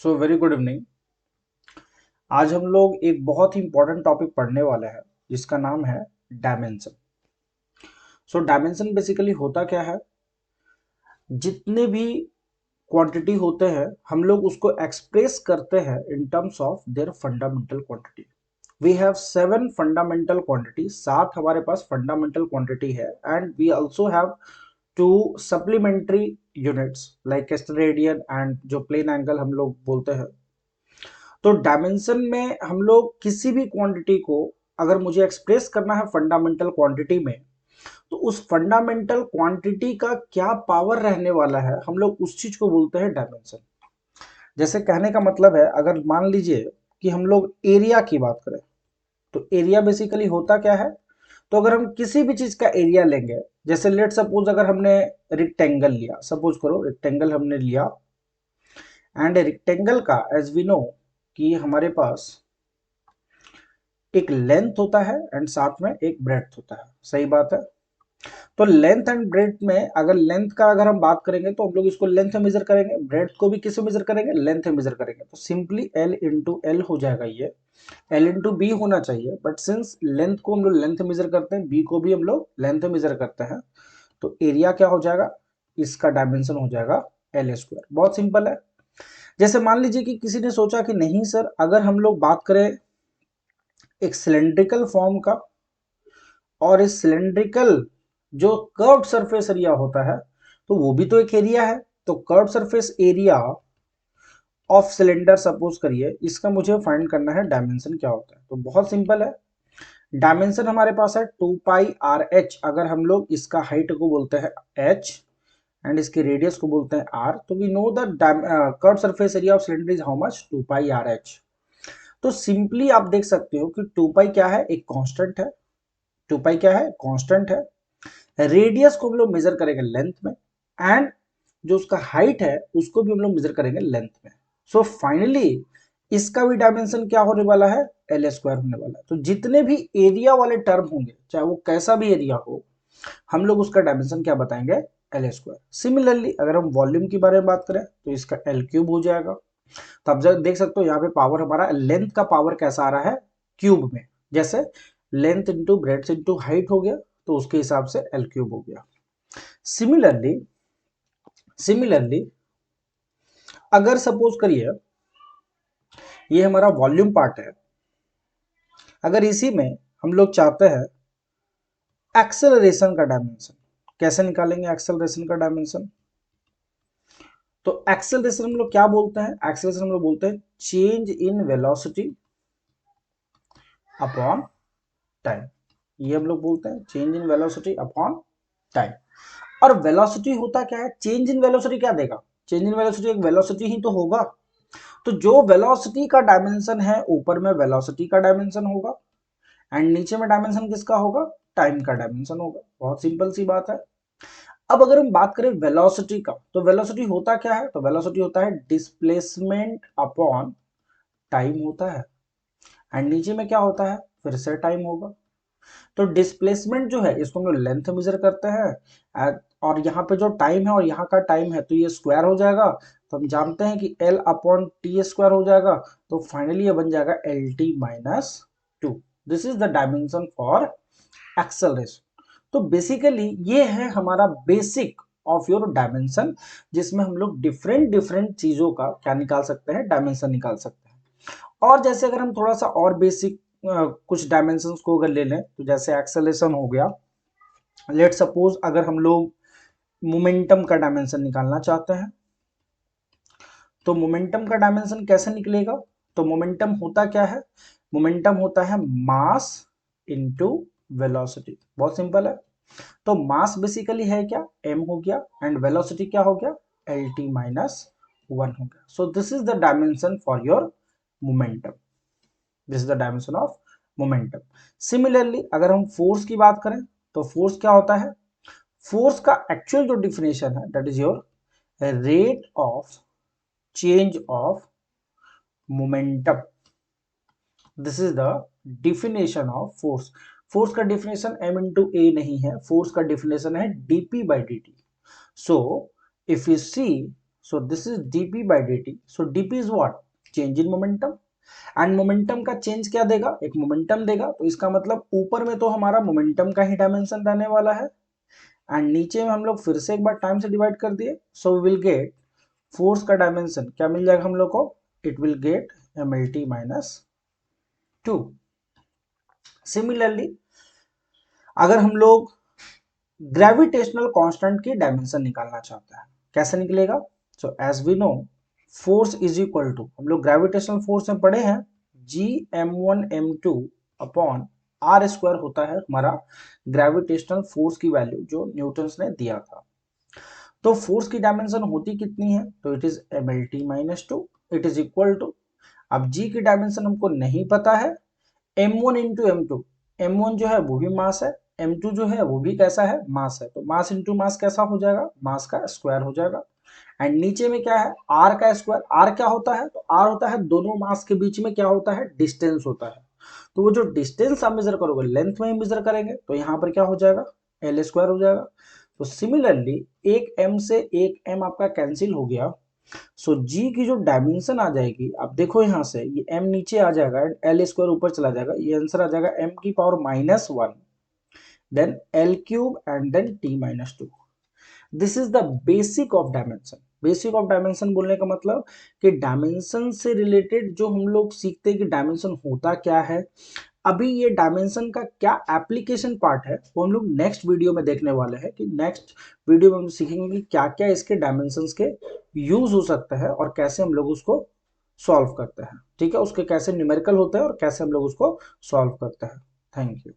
So very good evening. आज हम लोग एक बहुत ही इंपॉर्टेंट टॉपिक पढ़ने वाले हैं जिसका नाम है डायमेंशन। सो डायमेंशन बेसिकली होता क्या है? जितने भी क्वांटिटी होते हैं हम लोग उसको एक्सप्रेस करते हैं in terms of their fundamental quantity. We have 7 fundamental quantity, 7 हमारे पास फंडामेंटल क्वांटिटी है। And we also have 2 supplementary units like radian and जो प्लेन एंगल हम लोग बोलते हैं। तो डायमेंशन में हम लोग किसी भी क्वांटिटी को अगर मुझे एक्सप्रेस करना है फंडामेंटल क्वांटिटी में, तो उस फंडामेंटल क्वांटिटी का क्या पावर रहने वाला है हम लोग उस चीज को बोलते हैं डायमेंशन। जैसे कहने का मतलब है, अगर मान लीजिए कि हम लोग एरिया की बात करें, तो एरिया बेसिकली होता क्या है? तो अगर हम किसी भी चीज का एरिया लेंगे, जैसे लेट सपोज अगर हमने रेक्टेंगल लिया, सपोज करो रेक्टेंगल हमने लिया, एंड रेक्टेंगल का एज वी नो कि हमारे पास एक लेंथ होता है एंड साथ में एक ब्रेड्थ होता है, सही बात है। तो लेंथ एंड ब्रेड्थ में अगर लेंथ का अगर हम बात करेंगे तो हम लोग इसको लेंथ में मेजर करेंगे, ब्रेड्थ को भी किससे मेजर करेंगे? लेंथ में मेजर करेंगे। तो सिंपली एल इंटू एल हो जाएगा, ये एल इंटू बी होना चाहिए, बट सिंस लेंथ को हम लोग लेंथ में मेजर करते हैं, बी को भी हम लोग लेंथ में मेजर करते हैं, तो एरिया क्या हो जाएगा? इसका डायमेंशन हो जाएगा एल स्क्वायर। बहुत सिंपल है। जैसे मान लीजिए कि किसी ने सोचा कि नहीं सर, अगर हम लोग बात करें एक सिलेंड्रिकल फॉर्म का, और इस सिलेंड्रिकल जो कर्व्ड सरफेस एरिया होता है, तो वो भी तो एक एरिया है। तो curved surface area of cylinder suppose करिए, इसका मुझे फाइंड करना है डायमेंशन क्या होता है। तो बहुत सिंपल है, डायमेंशन हमारे पास है 2 पाई आर एच। अगर हम लोग इसका हाइट को बोलते हैं एच एंड इसकी रेडियस को बोलते हैं आर, तो we know the curved surface area of cylinder is how much? 2 pi R H. तो सिंपली आप देख सकते हो कि 2 पाई क्या है? एक कांस्टेंट है। 2 पाई क्या है? कांस्टेंट है। रेडियस को हम लोग मेजर करेंगे लेंथ में, एंड जो उसका हाइट है उसको भी हम लोग मेजर करेंगे लेंथ में। सो फाइनली इसका भी डायमेंशन क्या होने वाला है? एल स्क्वायर होने वाला है। तो जितने भी एरिया वाले टर्म होंगे, चाहे वो कैसा भी एरिया हो, हम लोग उसका डायमेंशन क्या बताएंगे? L square. सिमिलरली अगर हम वॉल्यूम के बारे में बात करें तो इसका एल क्यूब हो जाएगा। तो आप देख सकते हो यहाँ पे पावर, हमारा लेंथ का पावर कैसा आ रहा है? क्यूब में। जैसे length into breadth into height हो गया, तो उसके हिसाब से एल क्यूब हो गया। सिमिलरली सिमिलरली अगर सपोज करिए ये हमारा वॉल्यूम पार्ट है, अगर इसी में हम लोग चाहते हैं एक्सेलरेशन का डायमेंशन, कैसे निकालेंगे एक्सेलरेशन का डायमेंशन? तो एक्सेलरेशन हम लोग क्या बोलते हैं? एक्सेलरेशन हम लोग बोलते हैं change in velocity upon time. ये हम लोग बोलते हैं change in velocity upon time. और वेलोसिटी होता क्या है? चेंज इन वेलोसिटी क्या देगा? चेंज इन वेलोसिटी एक वेलोसिटी ही तो होगा। तो जो वेलोसिटी का डायमेंशन है, ऊपर में वेलोसिटी का डायमेंशन होगा एंड नीचे में डायमेंशन किसका होगा? टाइम का डायमेंशन होगा। बहुत सिंपल सी बात है। अब अगर हम बात करें वेलोसिटी का, तो वेलोसिटी होता क्या है? तो वेलोसिटी होता है डिस्प्लेसमेंट अपॉन टाइम होता है, एंड नीचे में क्या होता है? फिर से टाइम होगा। तो डिस्प्लेसमेंट जो है इसको हम लोग लेंथ मेजर करते हैं, और यहाँ पे जो टाइम है और यहाँ का टाइम है, तो ये स्क्वायर हो जाएगा। तो हम जानते हैं कि एल अपॉन टी स्क्वायर हो जाएगा। तो फाइनली ये बन जाएगा L T minus two. This is the dimension for acceleration. तो बेसिकली ये है हमारा बेसिक ऑफ योर डायमेंशन, जिसमें हम लोग डिफरेंट डिफरेंट चीजों का क्या निकाल सकते हैं? डायमेंशन निकाल सकते हैं। और जैसे अगर हम थोड़ा सा और बेसिक कुछ डायमेंशंस को अगर ले लें, तो जैसे एक्सेलरेशन हो गया, लेट सपोज अगर हम लोग मोमेंटम का डायमेंशन निकालना चाहते हैं, तो मोमेंटम का डायमेंशन कैसे निकलेगा? तो मोमेंटम होता क्या है? मोमेंटम होता है मास इनटू वेलोसिटी। बहुत सिंपल है। तो मास बेसिकली है क्या? m हो गया, एंड वेलोसिटी क्या हो गया? एल टी माइनस 1 हो गया। सो this is the dimension for your momentum. This is the dimension of momentum. Similarly अगर हम फोर्स की बात करें, तो फोर्स क्या होता है? फोर्स का एक्चुअल जो डिफिनेशन है, that is your rate of change of momentum. This is the definition of force. Force का डिफिनेशन m इंटू ए नहीं है, फोर्स का डिफिनेशन है dp by dt। So if you see, so this is dp by dt. So dp is what, change in momentum, and momentum का change क्या देगा, एक momentum देगा, तो इसका मतलब ऊपर में तो हमारा मोमेंटम का ही डायमेंशन रहने वाला है, एंड नीचे में हम लोग फिर से एक बार टाइम से डिवाइड कर दिए, so we will get force का डायमेंशन क्या मिल जाएगा हम लोग को, it will get mlt minus 2. Similarly अगर हम लोग ग्रेविटेशनल कांस्टेंट की डायमेंशन निकालना चाहते हैं, कैसे निकलेगा, so as we know force is equal to, हम लोग ग्रेविटेशनल फोर्स में पढ़े हैं, Gm1m2 अपॉन आर स्क्वायर होता है हमारा ग्रेविटेशनल फोर्स की वैल्यू जो न्यूटन्स ने दिया था। तो फोर्स की डायमेंशन होती कितनी है, तो it is mlt minus 2, it is equal to, अब g की डायमेंशन हमको नहीं पता है, m1 इंटू m2, m1 जो है वो भी मास है, m2 जो है वो भी कैसा है, मास है, तो मास इंटू मास कैसा हो जाएगा, मास का स्क्वायर हो जाएगा, एंड नीचे में क्या है, r का स्क्वायर, r क्या होता है, तो r होता है दोनों मास के बीच में क्या होता है, डिस्टेंस होता है, तो वो जो डिस्टेंस आप मेजर करोगे लेंथ में ही मेजर करेंगे, तो यहाँ पर क्या हो जाएगा, एल स्क्वायर हो जाएगा। तो सिमिलरली एक m से एक m आपका कैंसिल हो गया, सो g की जो डायमेंशन आ जाएगी, आप देखो यहाँ से ये m नीचे आ जाएगा एंड एल स्क्वायर ऊपर चला जाएगा, ये आंसर आ जाएगा m की power minus 1 then l cube and then t minus 2. This is the basic of dimension. Basic of dimension बोलने का मतलब कि डायमेंशन से रिलेटेड जो हम लोग सीखते हैं कि डायमेंशन होता क्या है, अभी ये डायमेंशन का क्या एप्लीकेशन पार्ट है वो हम लोग नेक्स्ट वीडियो में देखने वाले हैं, कि नेक्स्ट वीडियो में हम सीखेंगे कि क्या क्या इसके डायमेंशंस के यूज हो सकते हैं और कैसे हम लोग उसको सॉल्व करते हैं, ठीक है, उसके कैसे न्यूमेरिकल होते हैं और कैसे हम लोग उसको सॉल्व करते हैं। Thank you.